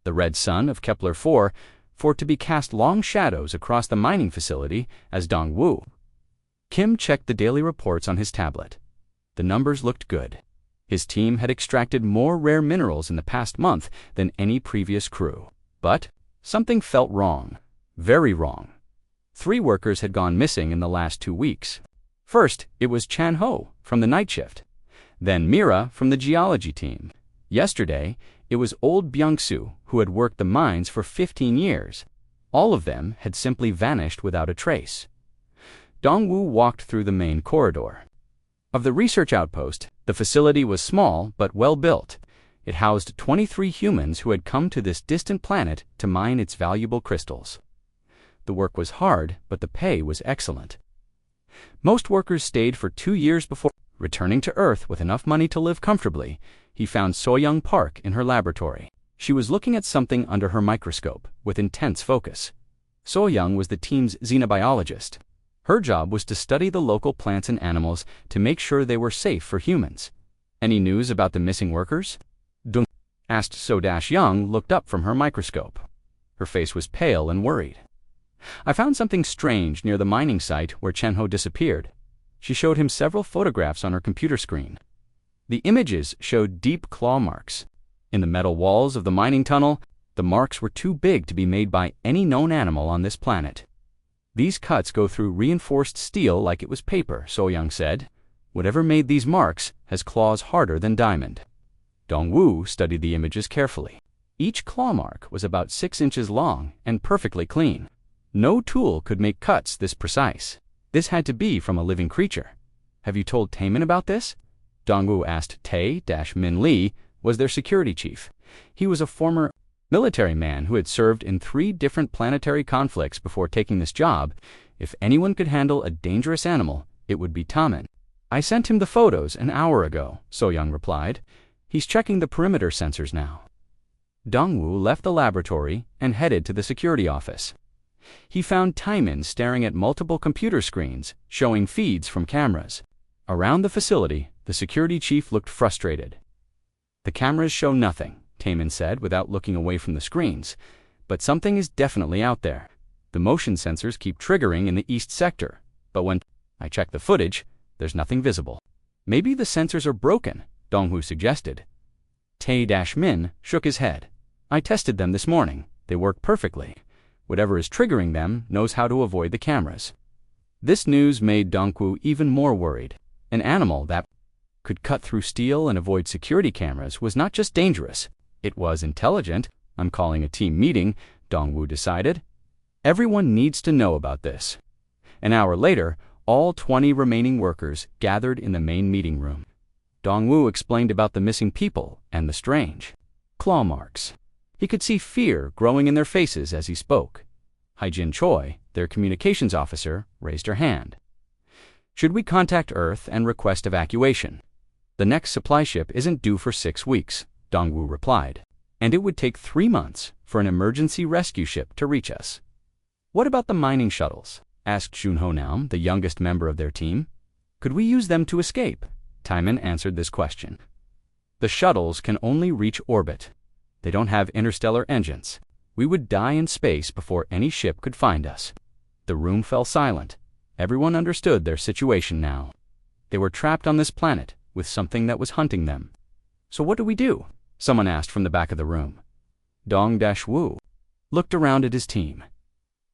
the red sun of Kepler-4, for to be cast long shadows across the mining facility as Dongwu. Kim checked the daily reports on his tablet. The numbers looked good. His team had extracted more rare minerals in the past month than any previous crew. But something felt wrong. Very wrong. 3 workers had gone missing in the last 2 weeks. First, it was Chan Ho from the night shift. Then Mira from the geology team. Yesterday, it was old Byung-soo, who had worked the mines for 15 years. All of them had simply vanished without a trace. Dongwu walked through the main corridor. Of the research outpost, the facility was small but well built. It housed 23 humans who had come to this distant planet to mine its valuable crystals. The work was hard, but the pay was excellent. Most workers stayed for 2 years before returning to Earth with enough money to live comfortably. He found So-young Park in her laboratory. She was looking at something under her microscope with intense focus. So-young was the team's xenobiologist. Her job was to study the local plants and animals to make sure they were safe for humans. Any news about the missing workers? Dung asked So-young, looked up from her microscope. Her face was pale and worried. I found something strange near the mining site where Chen-ho disappeared. She showed him several photographs on her computer screen. The images showed deep claw marks. In the metal walls of the mining tunnel, the marks were too big to be made by any known animal on this planet. These cuts go through reinforced steel like it was paper, So-young said. Whatever made these marks has claws harder than diamond. Dongwu studied the images carefully. Each claw mark was about 6 inches long and perfectly clean. No tool could make cuts this precise. This had to be from a living creature. Have you told Taemin about this? Dongwu asked. Tae-Min Lee was their security chief. He was a former military man who had served in 3 different planetary conflicts before taking this job. If anyone could handle a dangerous animal, it would be Taemin. I sent him the photos an hour ago, So-young replied. He's checking the perimeter sensors now. Dongwu left the laboratory and headed to the security office. He found Taemin staring at multiple computer screens, showing feeds from cameras. Around the facility, the security chief looked frustrated. The cameras show nothing, Taemin said without looking away from the screens. But something is definitely out there. The motion sensors keep triggering in the east sector, but when I check the footage, there's nothing visible. Maybe the sensors are broken, Dongwu suggested. Tae-Min shook his head. I tested them this morning. They work perfectly. Whatever is triggering them knows how to avoid the cameras. This news made Dongwu even more worried. An animal that could cut through steel and avoid security cameras was not just dangerous, it was intelligent. I'm calling a team meeting, Dongwu decided. Everyone needs to know about this. An hour later, all 20 remaining workers gathered in the main meeting room. Dongwu explained about the missing people and the strange claw marks. He could see fear growing in their faces as he spoke. Haijin Choi, their communications officer, raised her hand. Should we contact Earth and request evacuation? The next supply ship isn't due for 6 weeks, Dongwu replied, and it would take 3 months for an emergency rescue ship to reach us. What about the mining shuttles? Asked Junho Naum, the youngest member of their team. Could we use them to escape? Taemin answered this question. The shuttles can only reach orbit. They don't have interstellar engines. We would die in space before any ship could find us. The room fell silent. Everyone understood their situation now. They were trapped on this planet with something that was hunting them. So what do we do? Someone asked from the back of the room. Dong-Wu looked around at his team.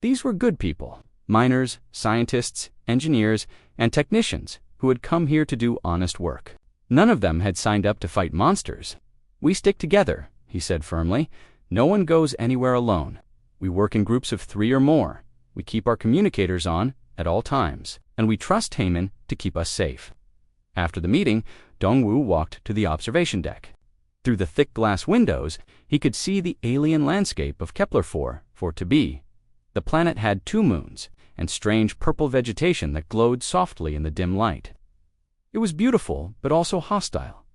These were good people, miners, scientists, engineers, and technicians who had come here to do honest work. None of them had signed up to fight monsters. We stick together, he said firmly. No one goes anywhere alone. We work in groups of 3 or more. We keep our communicators on at all times, and we trust Taemin to keep us safe. After the meeting, Dongwu walked to the observation deck. Through the thick glass windows, he could see the alien landscape of Kepler-4, for to be. The planet had 2 moons and strange purple vegetation that glowed softly in the dim light. It was beautiful, but also hostile.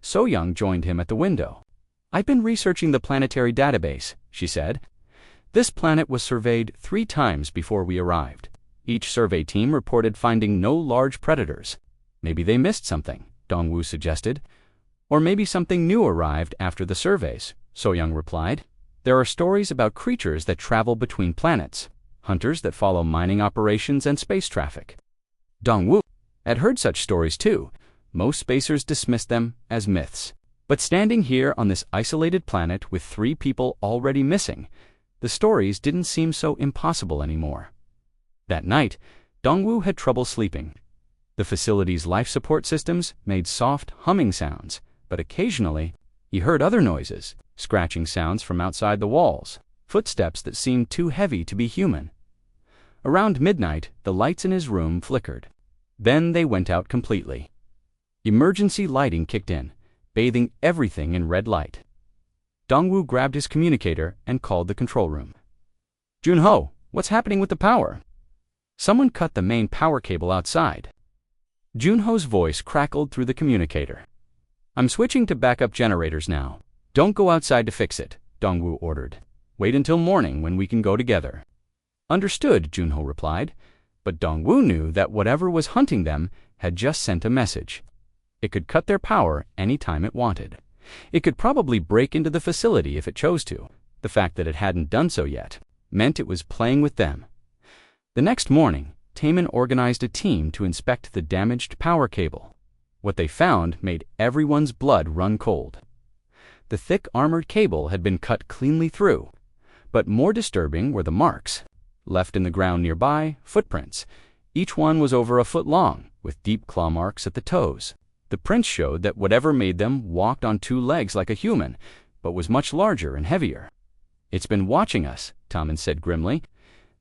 So-young joined him at the window. I've been researching the planetary database, she said. This planet was surveyed 3 times before we arrived. Each survey team reported finding no large predators. Maybe they missed something, Dongwu suggested. Or maybe something new arrived after the surveys, So-young replied. There are stories about creatures that travel between planets, hunters that follow mining operations and space traffic. Dongwu had heard such stories too. Most spacers dismissed them as myths. But standing here on this isolated planet with 3 people already missing, the stories didn't seem so impossible anymore. That night, Dongwu had trouble sleeping. The facility's life support systems made soft humming sounds, but occasionally he heard other noises, scratching sounds from outside the walls, footsteps that seemed too heavy to be human. Around midnight, the lights in his room flickered. Then they went out completely. Emergency lighting kicked in, bathing everything in red light. Dongwu grabbed his communicator and called the control room. "Junho, what's happening with the power?" "Someone cut the main power cable outside." Junho's voice crackled through the communicator. "I'm switching to backup generators now. Don't go outside to fix it," Dongwu ordered. "Wait until morning when we can go together." "Understood," Junho replied, but Dongwu knew that whatever was hunting them had just sent a message. It could cut their power any time it wanted. It could probably break into the facility if it chose to. The fact that it hadn't done so yet meant it was playing with them. The next morning, Taemin organized a team to inspect the damaged power cable. What they found made everyone's blood run cold. The thick armored cable had been cut cleanly through, but more disturbing were the marks. Left in the ground nearby, footprints. Each one was over a foot long, with deep claw marks at the toes. The prints showed that whatever made them walked on 2 legs like a human, but was much larger and heavier. "It's been watching us," Taemin said grimly.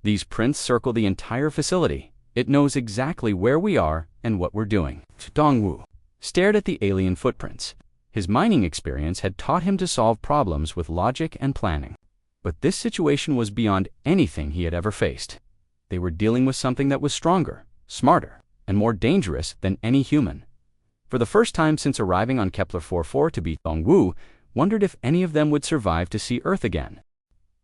"These prints circle the entire facility. It knows exactly where we are and what we're doing." Dongwu stared at the alien footprints. His mining experience had taught him to solve problems with logic and planning. But this situation was beyond anything he had ever faced. They were dealing with something that was stronger, smarter, and more dangerous than any human. For the first time since arriving on Kepler 44 to beat Dongwu, wondered if any of them would survive to see Earth again.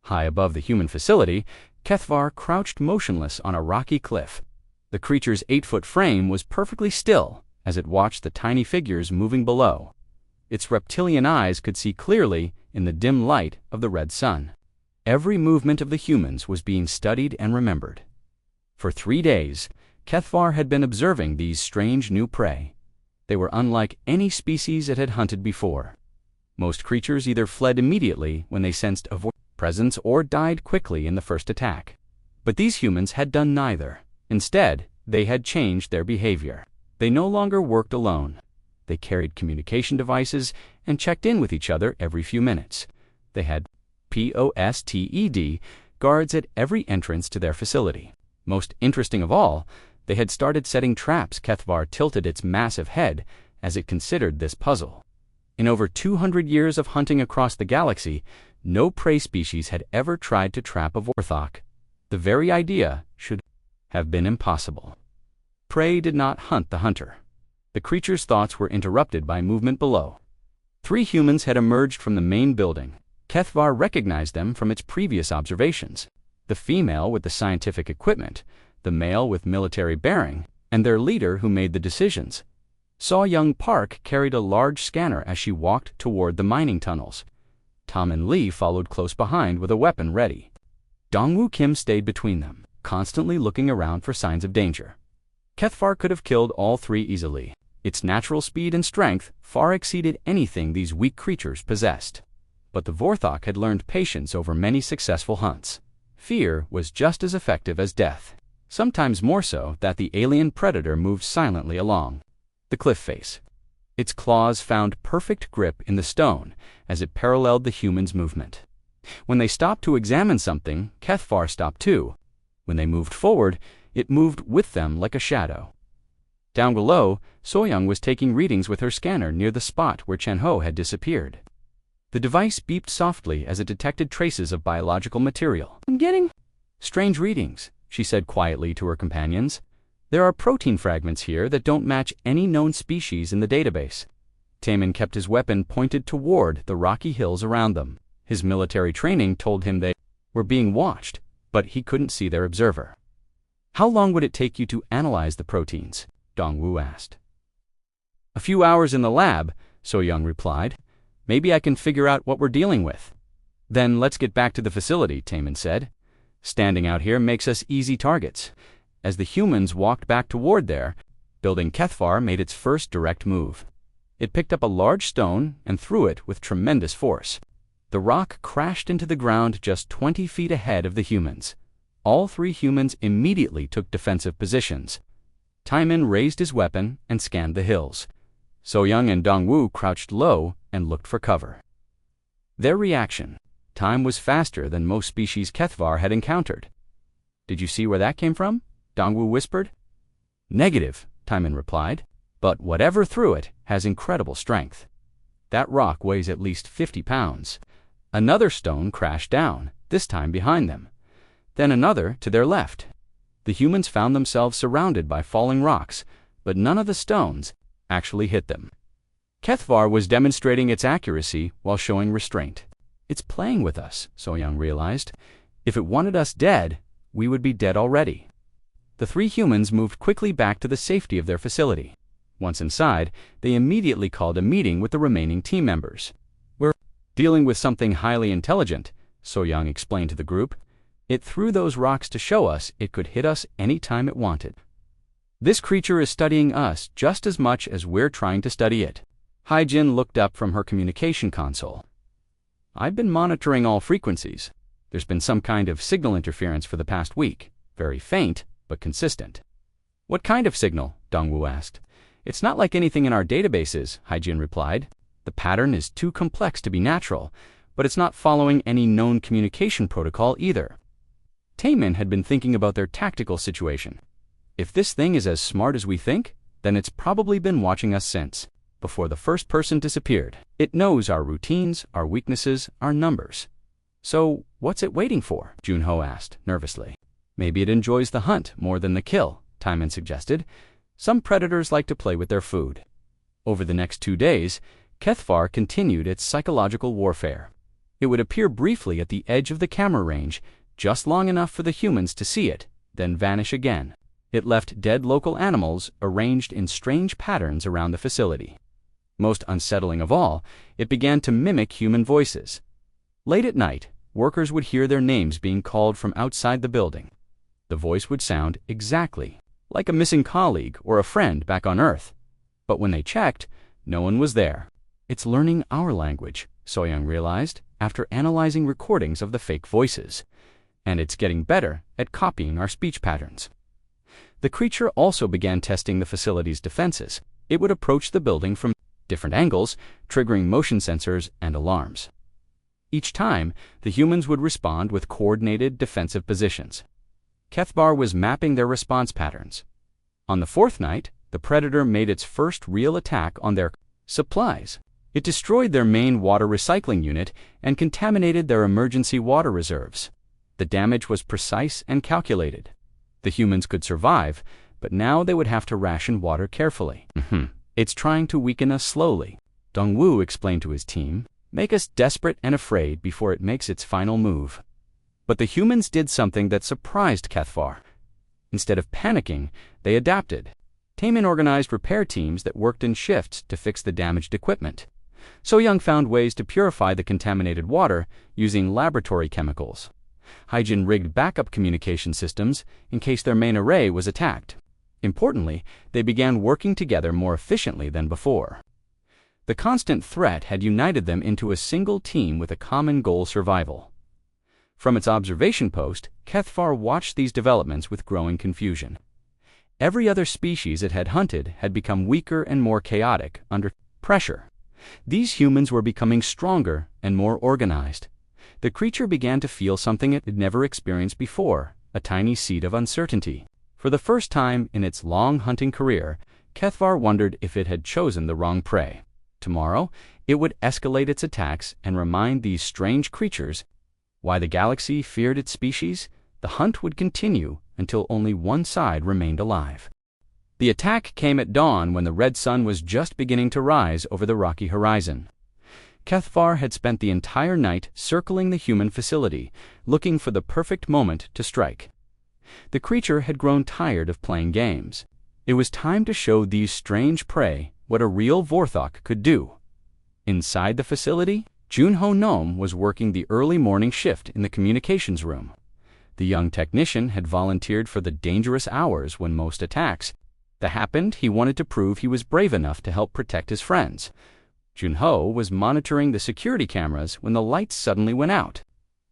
High above the human facility, Kethvar crouched motionless on a rocky cliff. The creature's 8-foot frame was perfectly still as it watched the tiny figures moving below. Its reptilian eyes could see clearly in the dim light of the red sun. Every movement of the humans was being studied and remembered. For 3 days, Kethvar had been observing these strange new prey. They were unlike any species it had hunted before. Most creatures either fled immediately when they sensed a presence or died quickly in the first attack. But these humans had done neither. Instead, they had changed their behavior. They no longer worked alone. They carried communication devices and checked in with each other every few minutes. They had POSTED guards at every entrance to their facility. Most interesting of all, they had started setting traps. Kethvar tilted its massive head as it considered this puzzle. In over 200 years of hunting across the galaxy, no prey species had ever tried to trap a Vorthok. The very idea should have been impossible. Prey did not hunt the hunter. The creature's thoughts were interrupted by movement below. 3 humans had emerged from the main building. Kethvar recognized them from its previous observations. The female with the scientific equipment, the male with military bearing, and their leader who made the decisions. Saw Young Park carried a large scanner as she walked toward the mining tunnels. Tom and Lee followed close behind with a weapon ready. Dongwu Kim stayed between them, constantly looking around for signs of danger. Kethvar could have killed all 3 easily. Its natural speed and strength far exceeded anything these weak creatures possessed. But the Vorthok had learned patience over many successful hunts. Fear was just as effective as death, sometimes more so. That the alien predator moved silently along the cliff face. Its claws found perfect grip in the stone as it paralleled the human's movement. When they stopped to examine something, Kethvar stopped too. When they moved forward, it moved with them like a shadow. Down below, Soyoung was taking readings with her scanner near the spot where Chen-Ho had disappeared. The device beeped softly as it detected traces of biological material. "I'm getting strange readings," she said quietly to her companions. "There are protein fragments here that don't match any known species in the database." Taemin kept his weapon pointed toward the rocky hills around them. His military training told him they were being watched, but he couldn't see their observer. "How long would it take you to analyze the proteins?" Dongwu asked. "A few hours in the lab," Soyoung replied. "Maybe I can figure out what we're dealing with." Then let's get back to the facility, Taman said. Standing out here makes us easy targets. As the humans walked back toward there, building Kethvar made its first direct move. It picked up a large stone and threw it with tremendous force. The rock crashed into the ground just 20 feet ahead of the humans. All 3 humans immediately took defensive positions. Taiman raised his weapon and scanned the hills. So-young and Dongwu crouched low and looked for cover. Their reaction time was faster than most species Kethvar had encountered. Did you see where that came from? Dongwu whispered. Negative, Taiman replied, but whatever threw it has incredible strength. That rock weighs at least 50 pounds. Another stone crashed down, this time behind them. Then another to their left. The humans found themselves surrounded by falling rocks, but none of the stones actually hit them. Kethvar was demonstrating its accuracy while showing restraint. It's playing with us, So-young realized. If it wanted us dead, we would be dead already. The 3 humans moved quickly back to the safety of their facility. Once inside, they immediately called a meeting with the remaining team members. We're dealing with something highly intelligent, So-young explained to the group. It threw those rocks to show us it could hit us any time it wanted. This creature is studying us just as much as we're trying to study it. Haijin looked up from her communication console. I've been monitoring all frequencies. There's been some kind of signal interference for the past week. Very faint, but consistent. What kind of signal? Dongwu asked. It's not like anything in our databases, Haijin replied. The pattern is too complex to be natural, but it's not following any known communication protocol either. Taman had been thinking about their tactical situation. If this thing is as smart as we think, then it's probably been watching us since, before the first person disappeared. It knows our routines, our weaknesses, our numbers. So, what's it waiting for? Junho asked, nervously. Maybe it enjoys the hunt more than the kill, Taiman suggested. Some predators like to play with their food. Over the next 2 days, Kethvar continued its psychological warfare. It would appear briefly at the edge of the camera range, just long enough for the humans to see it, then vanish again. It left dead local animals arranged in strange patterns around the facility. Most unsettling of all, it began to mimic human voices. Late at night, workers would hear their names being called from outside the building. The voice would sound exactly like a missing colleague or a friend back on Earth. But when they checked, no one was there. It's learning our language, So-young realized, after analyzing recordings of the fake voices. And it's getting better at copying our speech patterns. The creature also began testing the facility's defenses. It would approach the building from different angles, triggering motion sensors and alarms. Each time, the humans would respond with coordinated defensive positions. Kethvar was mapping their response patterns. On the 4th night, the predator made its first real attack on their supplies. It destroyed their main water recycling unit and contaminated their emergency water reserves. The damage was precise and calculated. The humans could survive, but now they would have to ration water carefully. It's trying to weaken us slowly, Dongwu explained to his team. Make us desperate and afraid before it makes its final move. But the humans did something that surprised Kethvar. Instead of panicking, they adapted. Taman organized repair teams that worked in shifts to fix the damaged equipment. So-young found ways to purify the contaminated water using laboratory chemicals. Haijin rigged backup communication systems in case their main array was attacked. Importantly, they began working together more efficiently than before. The constant threat had united them into a single team with a common goal: survival. From its observation post, Kethvar watched these developments with growing confusion. Every other species it had hunted had become weaker and more chaotic under pressure. These humans were becoming stronger and more organized. The creature began to feel something it had never experienced before, a tiny seed of uncertainty. For the first time in its long hunting career, Kethvar wondered if it had chosen the wrong prey. Tomorrow, it would escalate its attacks and remind these strange creatures why the galaxy feared its species. The hunt would continue until only one side remained alive. The attack came at dawn when the red sun was just beginning to rise over the rocky horizon. Kethvar had spent the entire night circling the human facility, looking for the perfect moment to strike. The creature had grown tired of playing games. It was time to show these strange prey what a real Vorthok could do. Inside the facility, Junho Gnome was working the early morning shift in the communications room. The young technician had volunteered for the dangerous hours when most attacks happened. He wanted to prove he was brave enough to help protect his friends. Junho was monitoring the security cameras when the lights suddenly went out.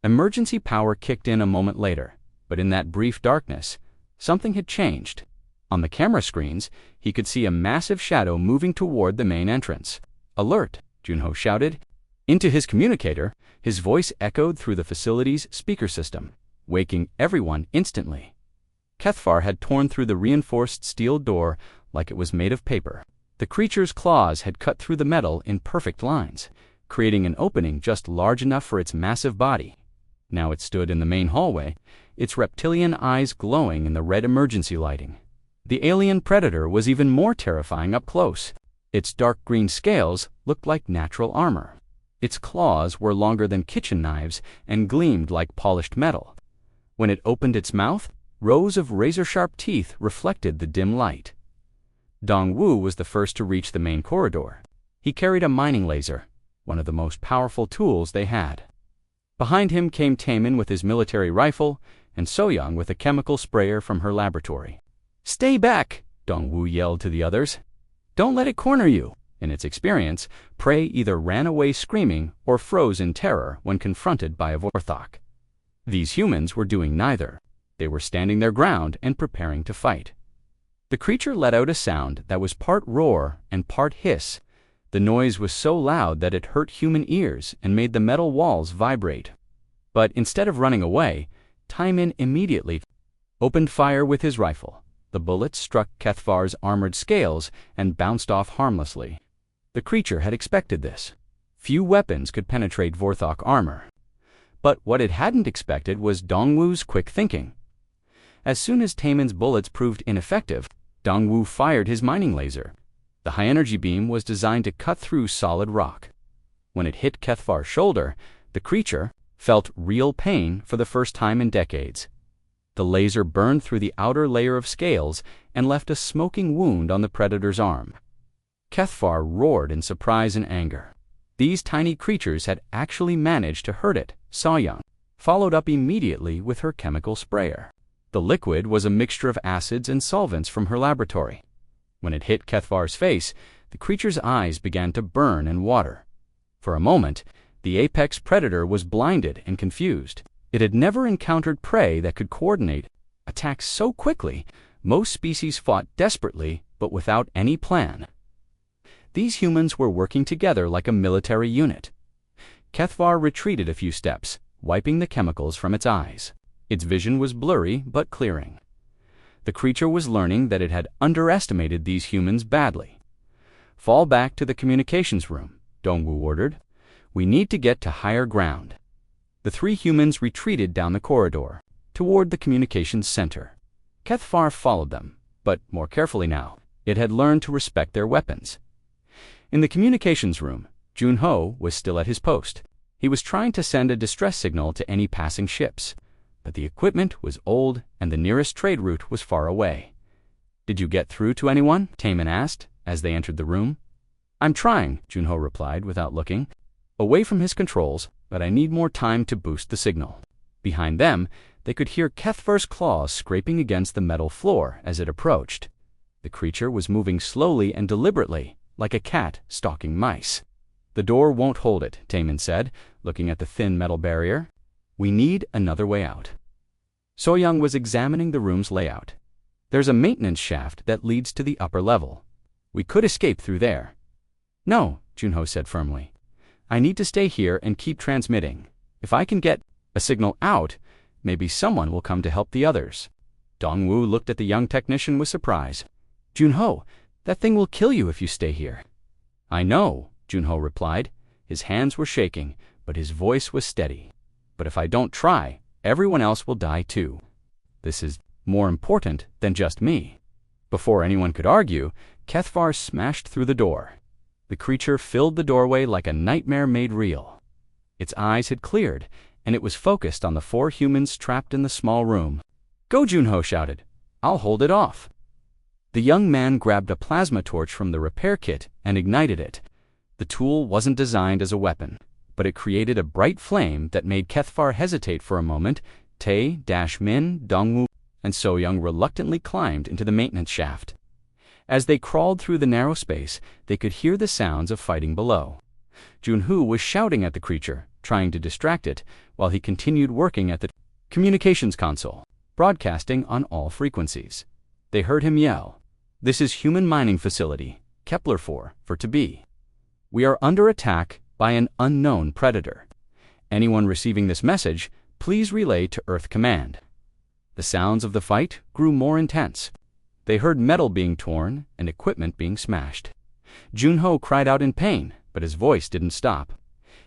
Emergency power kicked in a moment later, but in that brief darkness, something had changed. On the camera screens, he could see a massive shadow moving toward the main entrance. "Alert!" Junho shouted. Into his communicator, his voice echoed through the facility's speaker system, waking everyone instantly. Kethvar had torn through the reinforced steel door like it was made of paper. The creature's claws had cut through the metal in perfect lines, creating an opening just large enough for its massive body. Now it stood in the main hallway, its reptilian eyes glowing in the red emergency lighting. The alien predator was even more terrifying up close. Its dark green scales looked like natural armor. Its claws were longer than kitchen knives and gleamed like polished metal. When it opened its mouth, rows of razor-sharp teeth reflected the dim light. Dongwu was the first to reach the main corridor. He carried a mining laser, one of the most powerful tools they had. Behind him came Taemin with his military rifle, and Soyoung with a chemical sprayer from her laboratory. "Stay back!" Dongwu yelled to the others. "Don't let it corner you!" In its experience, prey either ran away screaming or froze in terror when confronted by a Vorthok. These humans were doing neither. They were standing their ground and preparing to fight. The creature let out a sound that was part roar and part hiss. The noise was so loud that it hurt human ears and made the metal walls vibrate. But instead of running away, Taemin immediately opened fire with his rifle. The bullets struck Kethvar's armored scales and bounced off harmlessly. The creature had expected this. Few weapons could penetrate Vorthok armor. But what it hadn't expected was Dongwu's quick thinking. As soon as Taemin's bullets proved ineffective, Dongwu fired his mining laser. The high-energy beam was designed to cut through solid rock. When it hit Kethvar's shoulder, the creature felt real pain for the first time in decades. The laser burned through the outer layer of scales and left a smoking wound on the predator's arm. Kethvar roared in surprise and anger. These tiny creatures had actually managed to hurt it. Soyoung followed up immediately with her chemical sprayer. The liquid was a mixture of acids and solvents from her laboratory. When it hit Kethvar's face, the creature's eyes began to burn and water. For a moment, the apex predator was blinded and confused. It had never encountered prey that could coordinate attacks so quickly. Most species fought desperately, but without any plan. These humans were working together like a military unit. Kethvar retreated a few steps, wiping the chemicals from its eyes. Its vision was blurry but clearing. The creature was learning that it had underestimated these humans badly. "Fall back to the communications room," Dongwu ordered. "We need to get to higher ground." The three humans retreated down the corridor, toward the communications center. Kethvar followed them, but more carefully now. It had learned to respect their weapons. In the communications room, Junho was still at his post. He was trying to send a distress signal to any passing ships, but the equipment was old and the nearest trade route was far away. "Did you get through to anyone?" Taemin asked as they entered the room. "I'm trying," Junho replied without looking. Away from his controls, but I need more time to boost the signal. Behind them, they could hear Kethvar's claws scraping against the metal floor as it approached. The creature was moving slowly and deliberately, like a cat stalking mice. "The door won't hold it," Taemin said, looking at the thin metal barrier. "We need another way out." Soyoung was examining the room's layout. "There's a maintenance shaft that leads to the upper level. We could escape through there." "No," Junho said firmly. "I need to stay here and keep transmitting. If I can get a signal out, maybe someone will come to help the others." Dongwu looked at the young technician with surprise. "Junho, that thing will kill you if you stay here." "I know," Junho replied. His hands were shaking, but his voice was steady. "But if I don't try, everyone else will die too. This is more important than just me." Before anyone could argue, Kethvar smashed through the door. The creature filled the doorway like a nightmare made real. Its eyes had cleared, and it was focused on the four humans trapped in the small room. "Go!" Junho shouted. "I'll hold it off." The young man grabbed a plasma torch from the repair kit and ignited it. The tool wasn't designed as a weapon. but it created a bright flame that made Kethvar hesitate for a moment. Tae-Min, Dongwoo, and So-young reluctantly climbed into the maintenance shaft. As they crawled through the narrow space, they could hear the sounds of fighting below. Junhoo was shouting at the creature, trying to distract it, while he continued working at the communications console, broadcasting on all frequencies. They heard him yell, "This is human mining facility, Kepler 4, for to be. We are under attack by an unknown predator. Anyone receiving this message, please relay to Earth Command." The sounds of the fight grew more intense. They heard metal being torn and equipment being smashed. Junho cried out in pain, but his voice didn't stop.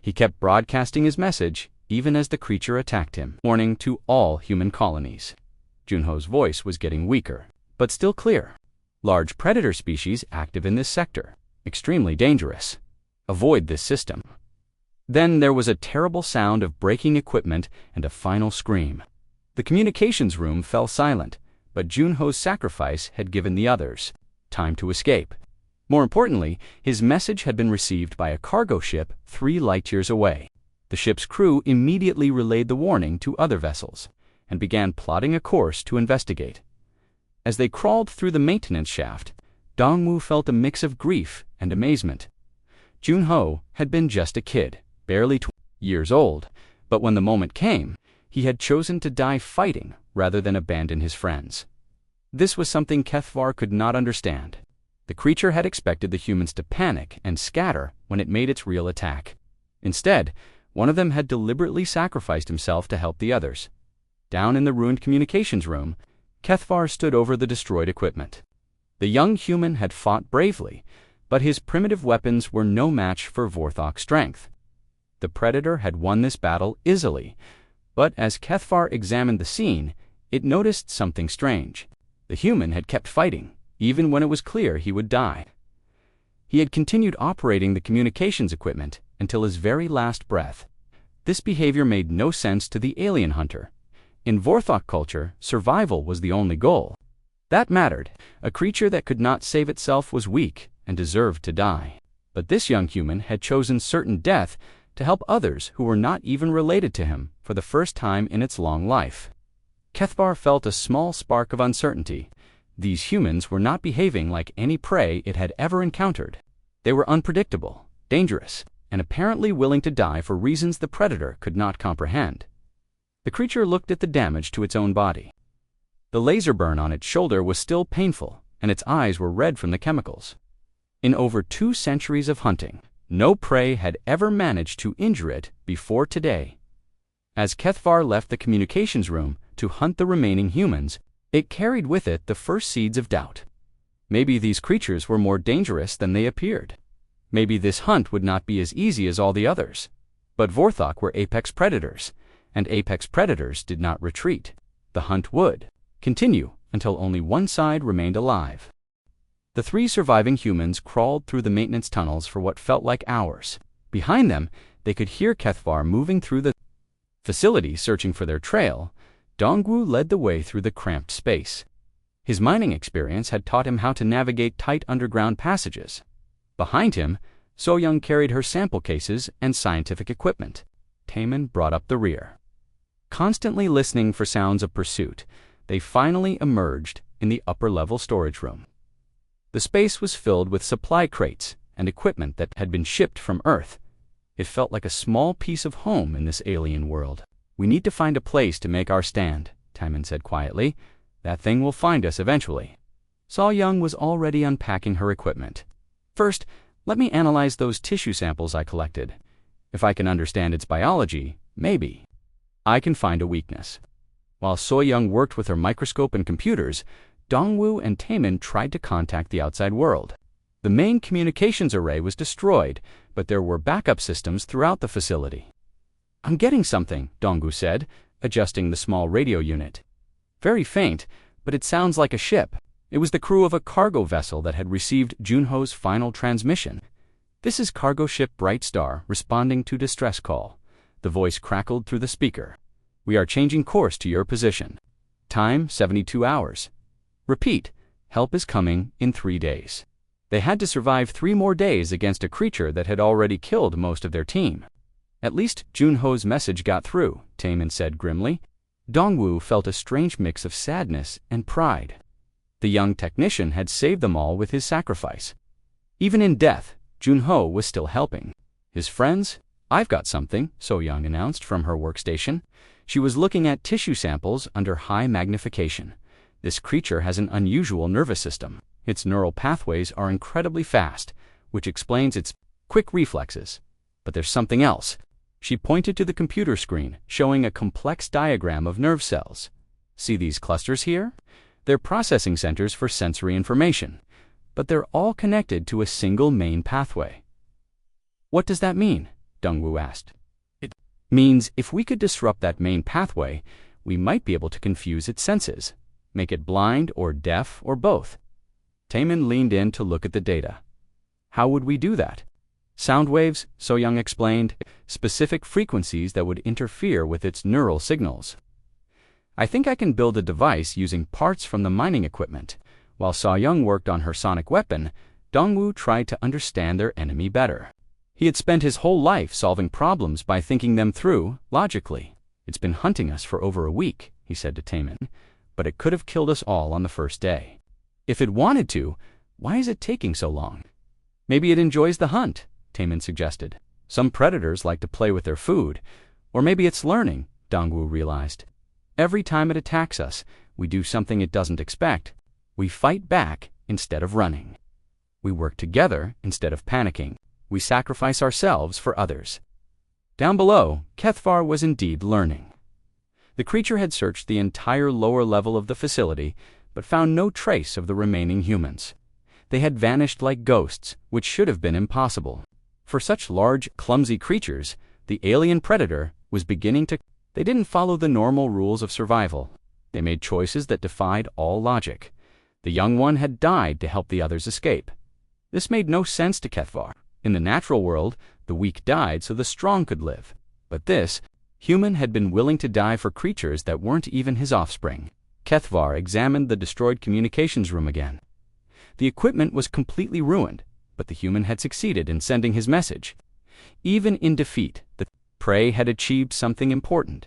He kept broadcasting his message, even as the creature attacked him. Warning to all human colonies. Junho's voice was getting weaker, but still clear. Large predator species active in this sector. Extremely dangerous. Avoid this system. Then there was a terrible sound of breaking equipment and a final scream. The communications room fell silent, but Junho's sacrifice had given the others time to escape. More importantly, his message had been received by a cargo ship 3 light-years away. The ship's crew immediately relayed the warning to other vessels and began plotting a course to investigate. As they crawled through the maintenance shaft, Dongwoo felt a mix of grief and amazement. Junho had been just a kid, barely 20 years old, but when the moment came, he had chosen to die fighting rather than abandon his friends. This was something Kethvar could not understand. The creature had expected the humans to panic and scatter when it made its real attack. Instead, one of them had deliberately sacrificed himself to help the others. Down in the ruined communications room, Kethvar stood over the destroyed equipment. The young human had fought bravely, but his primitive weapons were no match for Vorthok's strength. The predator had won this battle easily, but as Kethvar examined the scene, it noticed something strange. The human had kept fighting, even when it was clear he would die. He had continued operating the communications equipment until his very last breath. This behavior made no sense to the alien hunter. In Vorthok culture, survival was the only goal. That mattered. A creature that could not save itself was weak and deserved to die. But this young human had chosen certain death to help others who were not even related to him for the first time in its long life. Kethvar felt a small spark of uncertainty. These humans were not behaving like any prey it had ever encountered. They were unpredictable, dangerous, and apparently willing to die for reasons the predator could not comprehend. The creature looked at the damage to its own body. The laser burn on its shoulder was still painful, and its eyes were red from the chemicals. In over 2 centuries of hunting, no prey had ever managed to injure it before today. As Kethvar left the communications room to hunt the remaining humans, it carried with it the first seeds of doubt. Maybe these creatures were more dangerous than they appeared. Maybe this hunt would not be as easy as all the others. But Vorthok were apex predators, and apex predators did not retreat. The hunt would continue until only one side remained alive. The 3 surviving humans crawled through the maintenance tunnels for what felt like hours. Behind them, they could hear Kethvar moving through the facility searching for their trail. Dongwoo led the way through the cramped space. His mining experience had taught him how to navigate tight underground passages. Behind him, So-young carried her sample cases and scientific equipment. Taemin brought up the rear. Constantly listening for sounds of pursuit, they finally emerged in the upper-level storage room. The space was filled with supply crates and equipment that had been shipped from Earth. It felt like a small piece of home in this alien world. "We need to find a place to make our stand," Taemin said quietly. "That thing will find us eventually." So-young was already unpacking her equipment. "First, let me analyze those tissue samples I collected. If I can understand its biology, maybe I can find a weakness." While So-young worked with her microscope and computers, Dongwoo and Taemin tried to contact the outside world. The main communications array was destroyed, but there were backup systems throughout the facility. "I'm getting something," Dongwoo said, adjusting the small radio unit. "Very faint, but it sounds like a ship." It was the crew of a cargo vessel that had received Junho's final transmission. "This is cargo ship Bright Star responding to distress call." The voice crackled through the speaker. "We are changing course to your position. Time 72 hours. Repeat, help is coming in 3 days." They had to survive 3 more days against a creature that had already killed most of their team. At least Junho's message got through, Taemin said grimly. Dongwu felt a strange mix of sadness and pride. The young technician had saved them all with his sacrifice. Even in death, Junho was still helping. His friends? "I've got something," So-young announced from her workstation. She was looking at tissue samples under high magnification. This creature has an unusual nervous system. Its neural pathways are incredibly fast, which explains its quick reflexes. But there's something else. She pointed to the computer screen, showing a complex diagram of nerve cells. "See these clusters here? They're processing centers for sensory information, but they're all connected to a single main pathway." "What does that mean?" Dongwu asked. "It means if we could disrupt that main pathway, we might be able to confuse its senses, make it blind or deaf or both." Taemin leaned in to look at the data. "How would we do that?" "Sound waves," So-young explained, "specific frequencies that would interfere with its neural signals. I think I can build a device using parts from the mining equipment." While So-young worked on her sonic weapon, Dongwu tried to understand their enemy better. He had spent his whole life solving problems by thinking them through logically. "It's been hunting us for over a week," he said to Taemin, "but it could have killed us all on the first day. If it wanted to, why is it taking so long?" "Maybe it enjoys the hunt," Taemin suggested. "Some predators like to play with their food. Or maybe it's learning," Dongwu realized. "Every time it attacks us, we do something it doesn't expect. We fight back instead of running. We work together instead of panicking. We sacrifice ourselves for others." Down below, Kethvar was indeed learning. The creature had searched the entire lower level of the facility, but found no trace of the remaining humans. They had vanished like ghosts, which should have been impossible. For such large, clumsy creatures, the alien predator was beginning to... They didn't follow the normal rules of survival. They made choices that defied all logic. The young one had died to help the others escape. This made no sense to Kethvar. In the natural world, the weak died so the strong could live. But this human had been willing to die for creatures that weren't even his offspring. Kethvar examined the destroyed communications room again. The equipment was completely ruined, but the human had succeeded in sending his message. Even in defeat, the prey had achieved something important.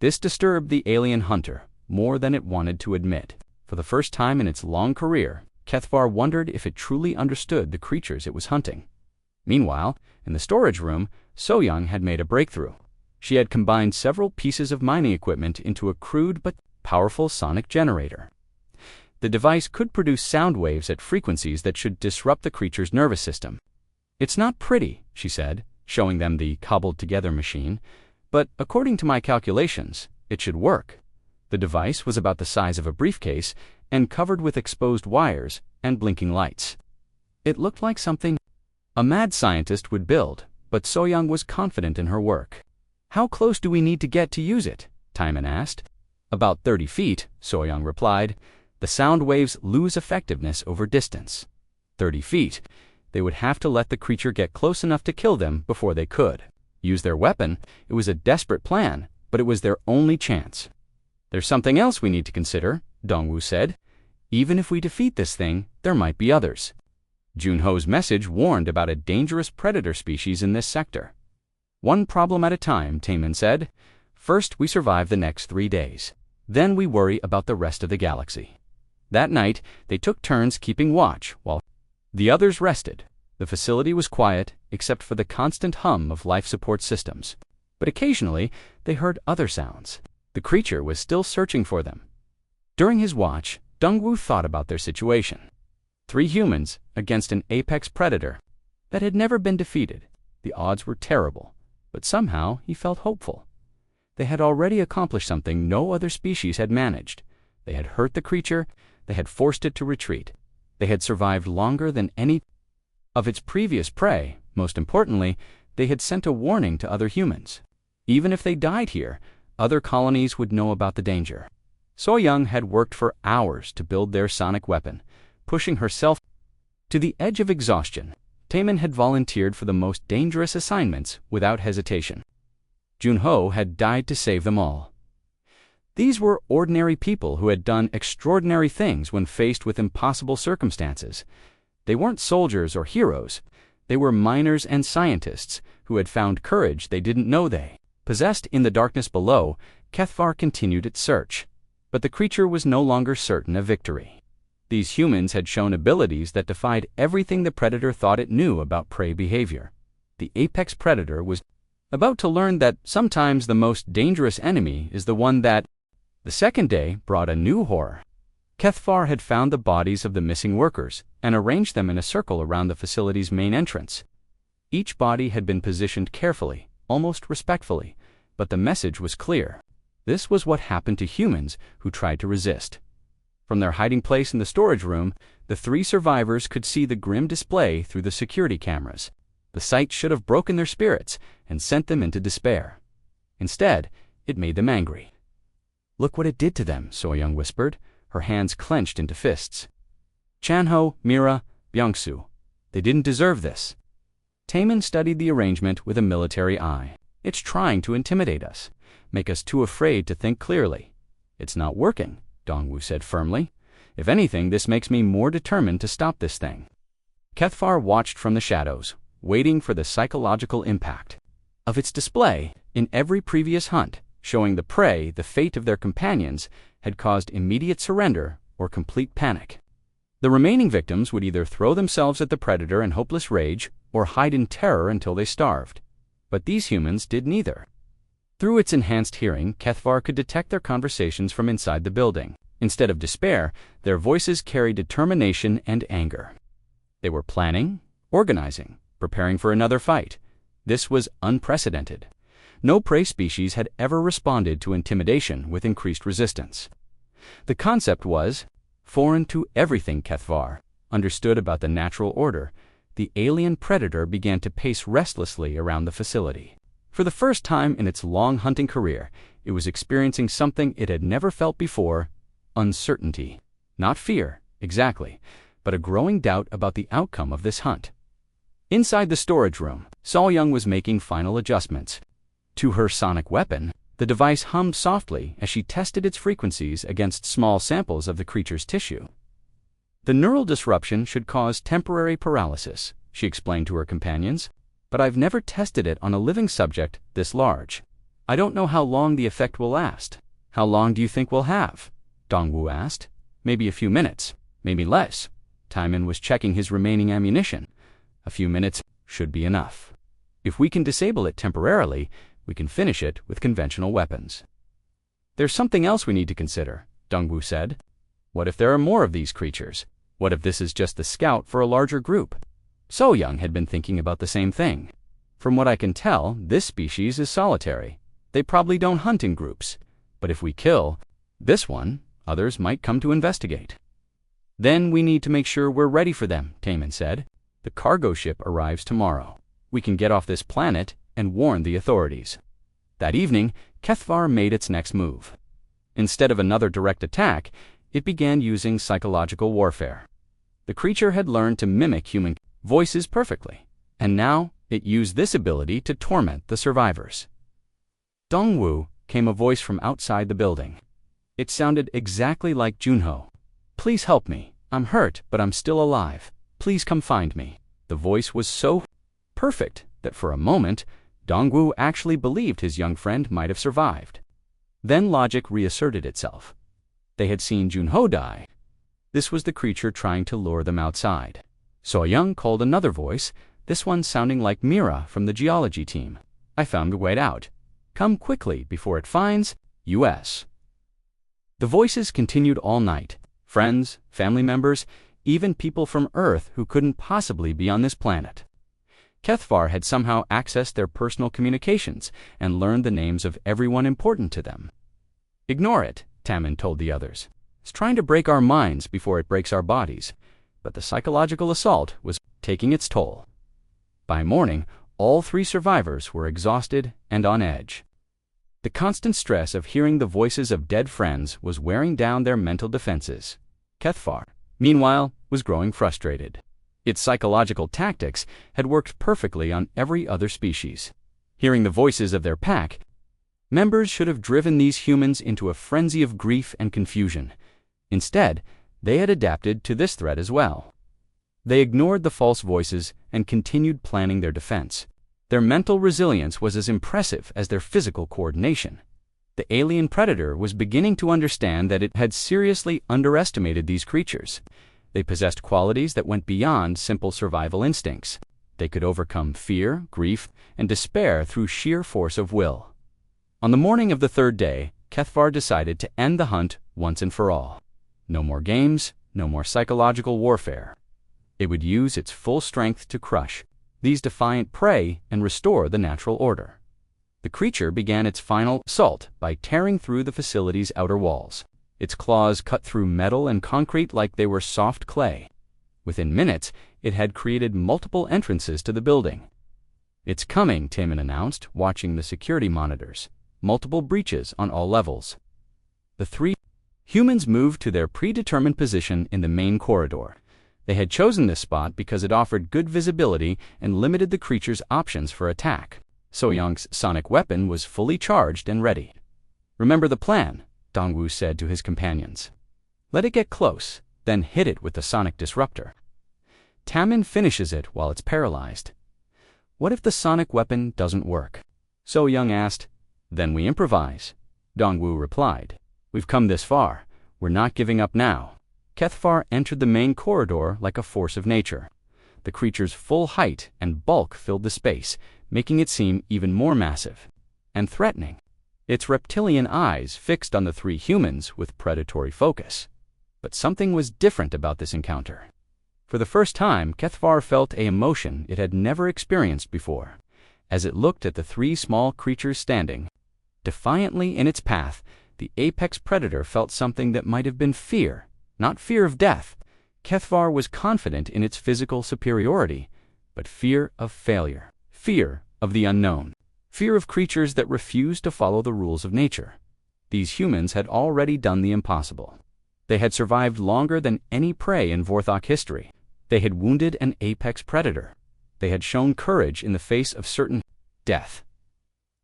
This disturbed the alien hunter more than it wanted to admit. For the first time in its long career, Kethvar wondered if it truly understood the creatures it was hunting. Meanwhile, in the storage room, So-young had made a breakthrough. She had combined several pieces of mining equipment into a crude but powerful sonic generator. The device could produce sound waves at frequencies that should disrupt the creature's nervous system. "It's not pretty," she said, showing them the cobbled-together machine, "but according to my calculations, it should work." The device was about the size of a briefcase and covered with exposed wires and blinking lights. It looked like something a mad scientist would build, but So-young was confident in her work. "How close do we need to get to use it?" Taemin asked. "About 30 feet, So-young replied. "The sound waves lose effectiveness over distance." 30 feet. They would have to let the creature get close enough to kill them before they could. Use their weapon. It was a desperate plan, but it was their only chance. "There's something else we need to consider," Dongwu said. "Even if we defeat this thing, there might be others." Junho's message warned about a dangerous predator species in this sector. "One problem at a time," Taemin said. "First, we survive the next 3 days. Then we worry about the rest of the galaxy." That night, they took turns keeping watch while the others rested. The facility was quiet, except for the constant hum of life support systems. But occasionally, they heard other sounds. The creature was still searching for them. During his watch, Dongwu thought about their situation. 3 humans against an apex predator that had never been defeated. The odds were terrible, but somehow he felt hopeful. They had already accomplished something no other species had managed. They had hurt the creature, they had forced it to retreat. They had survived longer than any of its previous prey. Most importantly, they had sent a warning to other humans. Even if they died here, other colonies would know about the danger. So-young had worked for hours to build their sonic weapon, pushing herself to the edge of exhaustion. Taemin had volunteered for the most dangerous assignments without hesitation. Junho had died to save them all. These were ordinary people who had done extraordinary things when faced with impossible circumstances. They weren't soldiers or heroes. They were miners and scientists who had found courage they didn't know they possessed. In the darkness below, Kethvar continued its search. But the creature was no longer certain of victory. These humans had shown abilities that defied everything the predator thought it knew about prey behavior. The apex predator was about to learn that sometimes the most dangerous enemy is the one that... The second day brought a new horror. Kethvar had found the bodies of the missing workers and arranged them in a circle around the facility's main entrance. Each body had been positioned carefully, almost respectfully, but the message was clear. This was what happened to humans who tried to resist. From their hiding place in the storage room, the 3 survivors could see the grim display through the security cameras. The sight should have broken their spirits and sent them into despair. Instead, it made them angry. "Look what it did to them," So-young whispered, her hands clenched into fists. "Chanho, Mira, Byung-soo. They didn't deserve this." Taemin studied the arrangement with a military eye. "It's trying to intimidate us, make us too afraid to think clearly." "It's not working," Dongwoo said firmly. "If anything, this makes me more determined to stop this thing." Kethvar watched from the shadows, waiting for the psychological impact of its display. In every previous hunt, showing the prey the fate of their companions had caused immediate surrender or complete panic. The remaining victims would either throw themselves at the predator in hopeless rage or hide in terror until they starved. But these humans did neither. Through its enhanced hearing, Kethvar could detect their conversations from inside the building. Instead of despair, their voices carried determination and anger. They were planning, organizing, preparing for another fight. This was unprecedented. No prey species had ever responded to intimidation with increased resistance. The concept was foreign to everything Kethvar understood about the natural order. The alien predator began to pace restlessly around the facility. For the first time in its long hunting career, it was experiencing something it had never felt before: uncertainty. Not fear, exactly, but a growing doubt about the outcome of this hunt. Inside the storage room, So-young was making final adjustments. To her sonic weapon, the device hummed softly as she tested its frequencies against small samples of the creature's tissue. "The neural disruption should cause temporary paralysis," she explained to her companions, "but I've never tested it on a living subject this large. I don't know how long the effect will last." "How long do you think we'll have?" Dongwoo asked. "Maybe a few minutes, maybe less." Taemin was checking his remaining ammunition. "A few minutes should be enough. If we can disable it temporarily, we can finish it with conventional weapons." "There's something else we need to consider," Dongwoo said. "What if there are more of these creatures? What if this is just the scout for a larger group?" So-young had been thinking about the same thing. "From what I can tell, this species is solitary. They probably don't hunt in groups. But if we kill this one, others might come to investigate." "Then we need to make sure we're ready for them," Taemin said. "The cargo ship arrives tomorrow. We can get off this planet and warn the authorities." That evening, Kethvar made its next move. Instead of another direct attack, it began using psychological warfare. The creature had learned to mimic human voices perfectly, and now it used this ability to torment the survivors. "Dongwoo," came a voice from outside the building. It sounded exactly like Junho. "Please help me. I'm hurt, but I'm still alive. Please come find me." The voice was so perfect that for a moment, Dongwoo actually believed his young friend might have survived. Then logic reasserted itself. They had seen Junho die. This was the creature trying to lure them outside. So-young called another voice, this one sounding like Mira from the geology team. "I found a way out. Come quickly before it finds us." The voices continued all night. Friends, family members, even people from Earth who couldn't possibly be on this planet. Kethvar had somehow accessed their personal communications and learned the names of everyone important to them. "Ignore it," Taemin told the others. "It's trying to break our minds before it breaks our bodies." But the psychological assault was taking its toll. By morning, all 3 survivors were exhausted and on edge. The constant stress of hearing the voices of dead friends was wearing down their mental defenses. Kethvar, meanwhile, was growing frustrated. Its psychological tactics had worked perfectly on every other species. Hearing the voices of their pack, members should have driven these humans into a frenzy of grief and confusion. Instead, they had adapted to this threat as well. They ignored the false voices and continued planning their defense. Their mental resilience was as impressive as their physical coordination. The alien predator was beginning to understand that it had seriously underestimated these creatures. They possessed qualities that went beyond simple survival instincts. They could overcome fear, grief, and despair through sheer force of will. On the morning of the third day, HFY decided to end the hunt once and for all. No more games, no more psychological warfare. It would use its full strength to crush these defiant prey and restore the natural order. The creature began its final assault by tearing through the facility's outer walls. Its claws cut through metal and concrete like they were soft clay. Within minutes, it had created multiple entrances to the building. "It's coming," Taman announced, watching the security monitors. Multiple breaches on all levels. The three humans moved to their predetermined position in the main corridor. They had chosen this spot because it offered good visibility and limited the creature's options for attack. So-young's sonic weapon was fully charged and ready. "Remember the plan," Dongwu said to his companions. "Let it get close, then hit it with the sonic disruptor. Taman finishes it while it's paralyzed." "What if the sonic weapon doesn't work?" So-young asked. "Then we improvise," Dongwu replied. "We've come this far. We're not giving up now." HFY entered the main corridor like a force of nature. The creature's full height and bulk filled the space, making it seem even more massive and threatening. Its reptilian eyes fixed on the three humans with predatory focus. But something was different about this encounter. For the first time, HFY felt an emotion it had never experienced before. As it looked at the three small creatures standing defiantly in its path, the apex predator felt something that might have been fear. Not fear of death. HFY was confident in its physical superiority, but fear of failure, fear of the unknown, fear of creatures that refused to follow the rules of nature. These humans had already done the impossible. They had survived longer than any prey in Vorthok history. They had wounded an apex predator. They had shown courage in the face of certain death.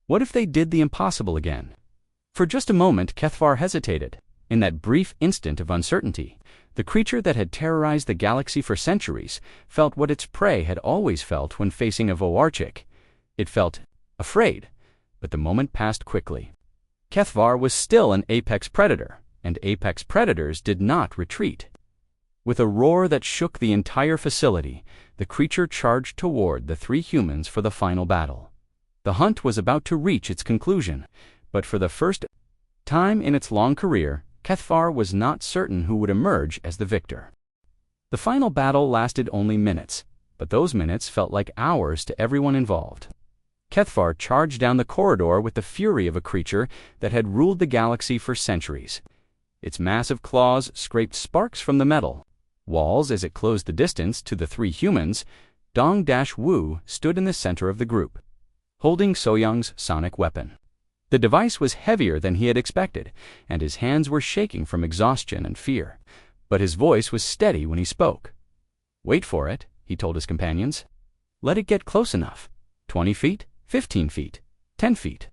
What if they did the impossible again? For just a moment, HFY hesitated. In that brief instant of uncertainty, the creature that had terrorized the galaxy for centuries felt what its prey had always felt when facing a Vorthok. It felt afraid, but the moment passed quickly. HFY was still an apex predator, and apex predators did not retreat. With a roar that shook the entire facility, the creature charged toward the three humans for the final battle. The hunt was about to reach its conclusion, but for the first time in its long career, HFY was not certain who would emerge as the victor. The final battle lasted only minutes, but those minutes felt like hours to everyone involved. HFY charged down the corridor with the fury of a creature that had ruled the galaxy for centuries. Its massive claws scraped sparks from the metal walls as it closed the distance to the three humans. Dong-Wu stood in the center of the group, holding So-young's sonic weapon. The device was heavier than he had expected, and his hands were shaking from exhaustion and fear. But his voice was steady when he spoke. "Wait for it," he told his companions. "Let it get close enough. 20 feet, 15 feet, 10 feet."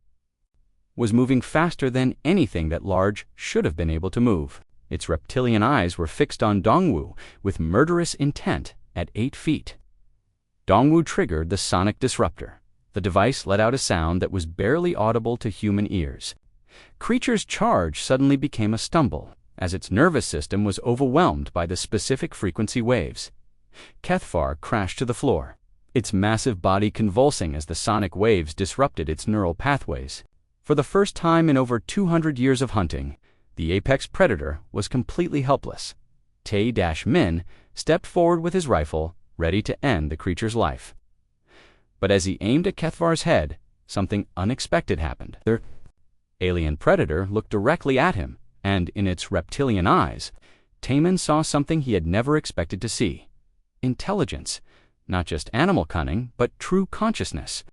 Was moving faster than anything that large should have been able to move. Its reptilian eyes were fixed on Dongwu with murderous intent at 8 feet. Dongwu triggered the sonic disruptor. The device let out a sound that was barely audible to human ears. Creature's charge suddenly became a stumble, as its nervous system was overwhelmed by the specific frequency waves. HFY crashed to the floor, its massive body convulsing as the sonic waves disrupted its neural pathways. For the first time in over 200 years of hunting, the apex predator was completely helpless. Tae-Min stepped forward with his rifle, ready to end the creature's life. But as he aimed at HFY's head, something unexpected happened. The alien predator looked directly at him, and in its reptilian eyes, Taman saw something he had never expected to see. Intelligence, not just animal cunning, but true consciousness.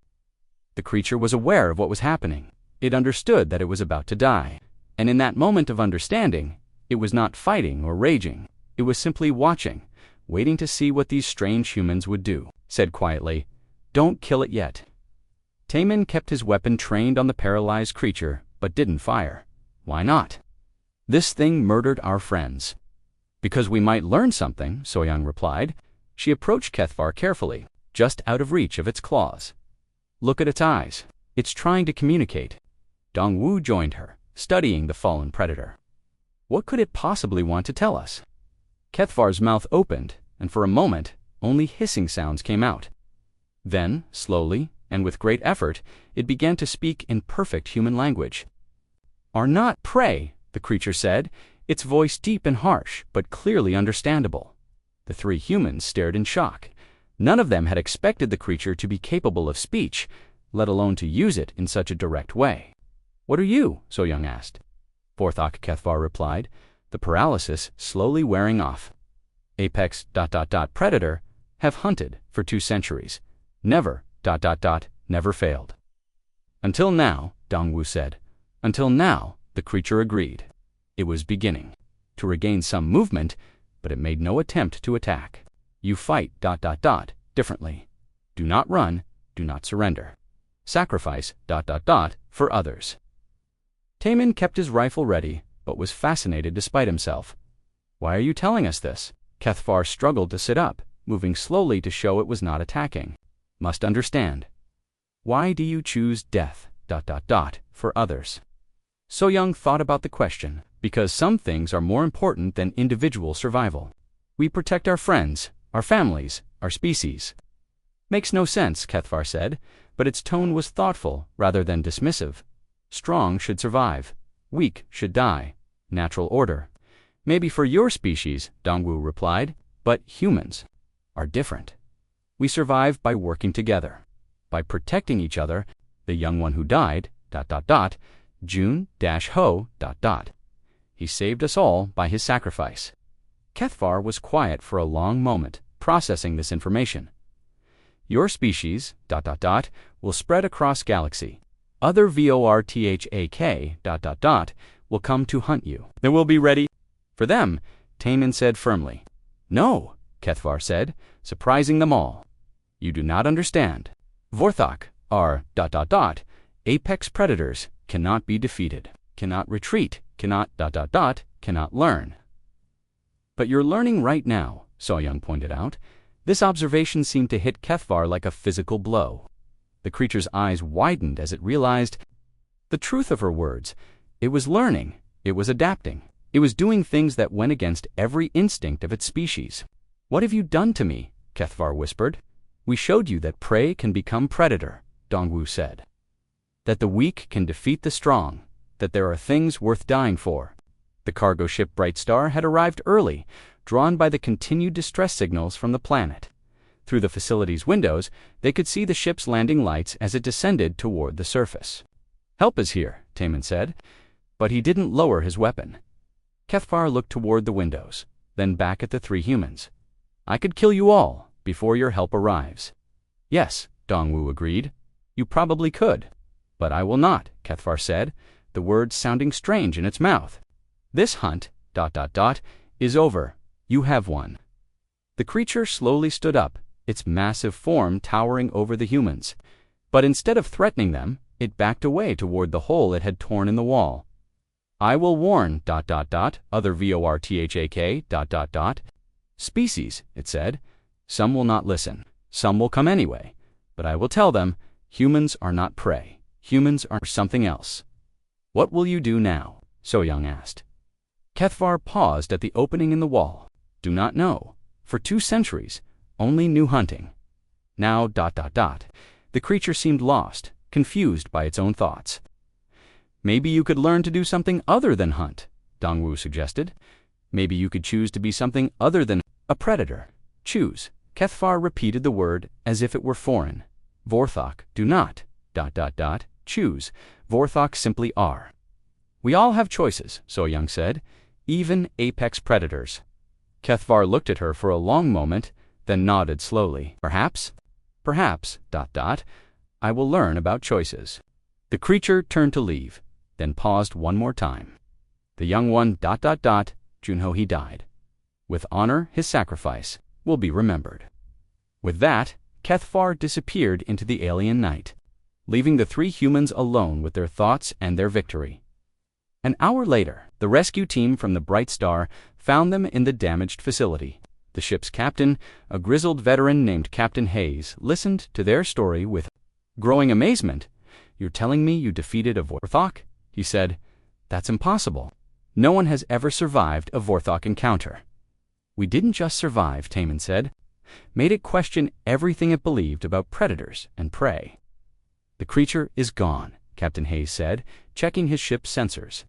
The creature was aware of what was happening. It understood that it was about to die. And in that moment of understanding, it was not fighting or raging. It was simply watching, waiting to see what these strange humans would do. Said quietly, "Don't kill it yet." Taman kept his weapon trained on the paralyzed creature, but didn't fire. Why not? "This thing murdered our friends." "Because we might learn something," So-young replied. She approached Kethvar carefully, just out of reach of its claws. Look at its eyes. It's trying to communicate. Dongwu joined her, studying the fallen predator. What could it possibly want to tell us? Kethvar's mouth opened, and for a moment, only hissing sounds came out. Then, slowly, and with great effort, it began to speak in perfect human language. "Are not prey," the creature said, its voice deep and harsh, but clearly understandable. The three humans stared in shock. None of them had expected the creature to be capable of speech, let alone to use it in such a direct way. "What are you?" So-Young asked. Vorthok, Kethvar replied, the paralysis slowly wearing off. "Apex ... predator, have hunted for 2 centuries. Never ... never failed." "Until now," Dongwu said. "Until now," the creature agreed. It was beginning to regain some movement, but it made no attempt to attack. "You fight ... differently. Do not run, do not surrender. Sacrifice ... for others." Taemin kept his rifle ready, but was fascinated despite himself. "Why are you telling us this?" Kethvar struggled to sit up, moving slowly to show it was not attacking. "Must understand. Why do you choose death ... for others?" So-Young thought about the question. "Because some things are more important than individual survival. We protect our friends, our families, our species." "Makes no sense," Kethvar said, but its tone was thoughtful rather than dismissive. "Strong should survive. Weak should die. Natural order." "Maybe for your species," Dongwu replied, "but humans are different. We survive by working together, by protecting each other. The young one who died, ... Jun-ho ... He saved us all by his sacrifice." Kethvar was quiet for a long moment, processing this information. "Your species ... will spread across galaxy. Other VORTHAK ... will come to hunt you. They will be ready for them," Taemin said firmly. "No," Kethvar said, surprising them all. "You do not understand. Vorthok are ... apex predators, cannot be defeated, cannot retreat, cannot ... cannot learn." "But you're learning right now," So-Young pointed out. This observation seemed to hit Kethvar like a physical blow. The creature's eyes widened as it realized the truth of her words. It was learning, it was adapting, it was doing things that went against every instinct of its species. "What have you done to me?" Kethvar whispered. "We showed you that prey can become predator," Dongwu said. "That the weak can defeat the strong, that there are things worth dying for." The cargo ship Bright Star had arrived early, drawn by the continued distress signals from the planet. Through the facility's windows, they could see the ship's landing lights as it descended toward the surface. "Help is here," Taemin said, but he didn't lower his weapon. Kethvar looked toward the windows, then back at the three humans. "I could kill you all before your help arrives." "Yes," Dongwu agreed. "You probably could. But I will not," Kethvar said, the words sounding strange in its mouth. "This hunt ... is over. You have won." The creature slowly stood up, its massive form towering over the humans. But instead of threatening them, it backed away toward the hole it had torn in the wall. "I will warn ... other VORTHAK ... species," it said. "Some will not listen. Some will come anyway. But I will tell them, humans are not prey. Humans are something else." "What will you do now?" So-Young asked. Kethvar paused at the opening in the wall. "Do not know. For 2 centuries, only knew hunting. Now ... The creature seemed lost, confused by its own thoughts. "Maybe you could learn to do something other than hunt," Dongwu suggested. "Maybe you could choose to be something other than a predator. Choose." Kethvar repeated the word as if it were foreign. "Vorthok do not ... choose. Vorthok simply are." "We all have choices," So-Young said. "Even apex predators." Kethvar looked at her for a long moment, then nodded slowly. "Perhaps, I will learn about choices." The creature turned to leave, then paused one more time. "The young one ... Junho he died. With honor, his sacrifice will be remembered." With that, Kethvar disappeared into the alien night, leaving the three humans alone with their thoughts and their victory. An hour later, the rescue team from the Bright Star found them in the damaged facility. The ship's captain, a grizzled veteran named Captain Hayes, listened to their story with growing amazement. "You're telling me you defeated a Vorthok?" he said. "That's impossible. No one has ever survived a Vorthok encounter." "We didn't just survive," Taman said. "Made it question everything it believed about predators and prey." "The creature is gone," Captain Hayes said, checking his ship's sensors.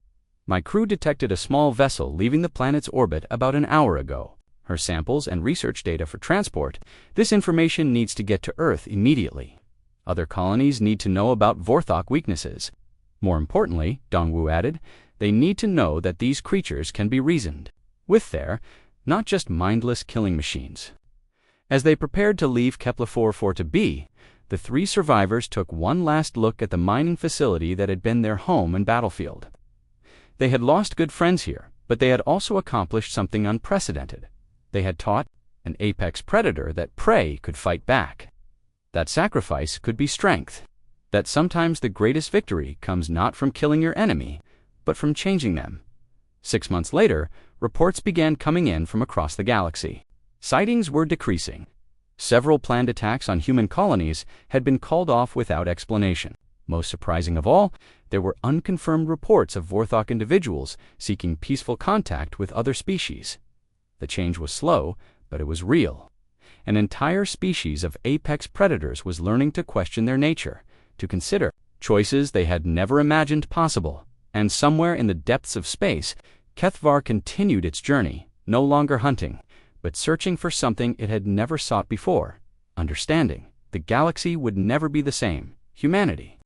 "My crew detected a small vessel leaving the planet's orbit about an hour ago. Her samples and research data for transport. This information needs to get to Earth immediately. Other colonies need to know about Vorthok weaknesses. More importantly," Dongwu added, "they need to know that these creatures can be reasoned with there, not just mindless killing machines." As they prepared to leave Kepler-4 to B, the three survivors took one last look at the mining facility that had been their home and battlefield. They had lost good friends here, but they had also accomplished something unprecedented. They had taught an apex predator that prey could fight back, that sacrifice could be strength, that sometimes the greatest victory comes not from killing your enemy, but from changing them. 6 months later, reports began coming in from across the galaxy. Sightings were decreasing. Several planned attacks on human colonies had been called off without explanation. Most surprising of all, there were unconfirmed reports of Vorthok individuals seeking peaceful contact with other species. The change was slow, but it was real. An entire species of apex predators was learning to question their nature, to consider choices they had never imagined possible. And somewhere in the depths of space, Kethvar continued its journey, no longer hunting, but searching for something it had never sought before: understanding. The galaxy would never be the same. Humanity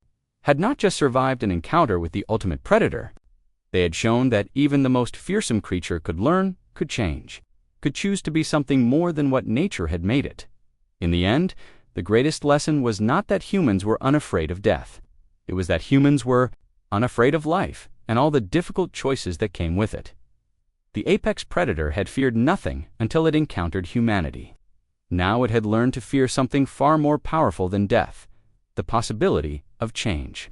had not just survived an encounter with the ultimate predator. They had shown that even the most fearsome creature could learn, could change, could choose to be something more than what nature had made it. In the end, the greatest lesson was not that humans were unafraid of death. It was that humans were unafraid of life and all the difficult choices that came with it. The apex predator had feared nothing until it encountered humanity. Now it had learned to fear something far more powerful than death: the possibility of change.